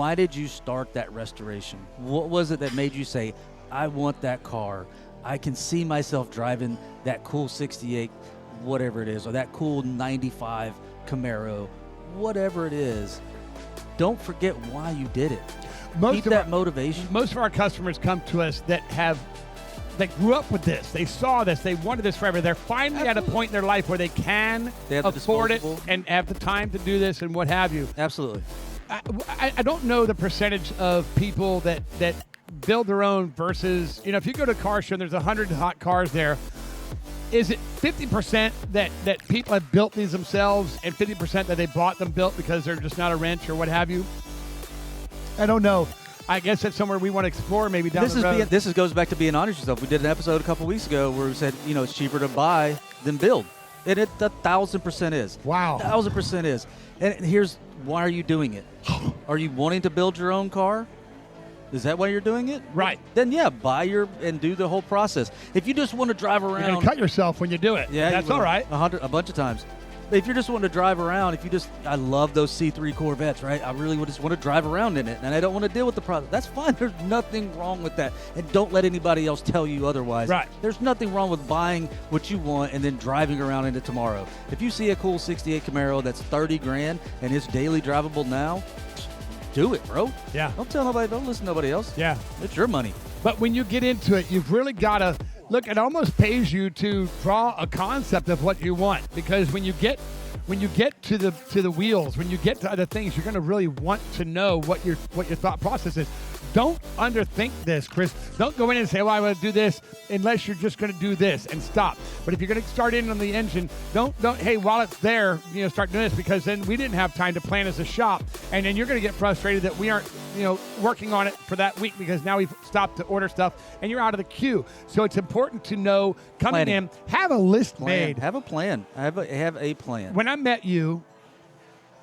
Why did you start that restoration? What was it that made you say, I want that car? I can see myself driving that cool 68, whatever it is, or that cool 95 Camaro, whatever it is. Don't forget why you did it. Keep that motivation. Most of our customers come to us that grew up with this. They saw this. They wanted this forever. They're finally at a point in their life where they can afford it and have the time to do this and what have you. Absolutely. I don't know the percentage of people that build their own versus, if you go to a car show and there's 100 hot cars there, is it 50% that people have built these themselves and 50% that they bought them built because they're just not a wrench or what have you? I don't know. I guess that's somewhere we want to explore maybe down the road. This goes back to being honest with yourself. We did an episode a couple weeks ago where we said, it's cheaper to buy than build. And it 1,000% is. Wow. 1,000% is. And here's why are you doing it? Are you wanting to build your own car? Is that why you're doing it? Right. Then buy and do the whole process. If you just want to drive around, you're gonna cut yourself when you do it. Yeah, that's all right. A bunch of times. If you're just wanting to drive around, I love those C3 Corvettes, right? I really just want to drive around in it, and I don't want to deal with the process. That's fine. There's nothing wrong with that. And don't let anybody else tell you otherwise. Right. There's nothing wrong with buying what you want and then driving around in it tomorrow. If you see a cool 68 Camaro that's $30,000 and it's daily drivable now, do it, bro. Yeah. Don't tell nobody. Don't listen to nobody else. Yeah. It's your money. But when you get into it, you've really got to look. It almost pays you to draw a concept of what you want, because when you get to the wheels, when you get to other things, you're going to really want to know what your thought process is. Don't underthink this, Chris. Don't go in and say, well, I want to do this, unless you're just going to do this and stop. But if you're going to start in on the engine, don't, hey, while it's there, start doing this, because then we didn't have time to plan as a shop. And then you're going to get frustrated that we aren't, working on it for that week because now we've stopped to order stuff and you're out of the queue. So it's important to know coming in, have a list made. Have a plan. Have a plan. When I met you,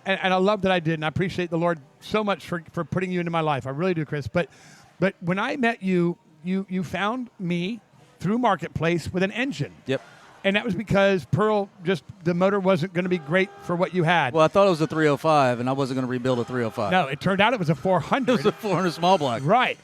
and I love that I did, and I appreciate the Lord so much for putting you into my life. I really do, Chris. But when I met you, you found me through Marketplace with an engine. Yep. And that was because Pearl, the motor wasn't going to be great for what you had. Well, I thought it was a 305, and I wasn't going to rebuild a 305. No, it turned out it was a 400. It was a 400 small block. Right.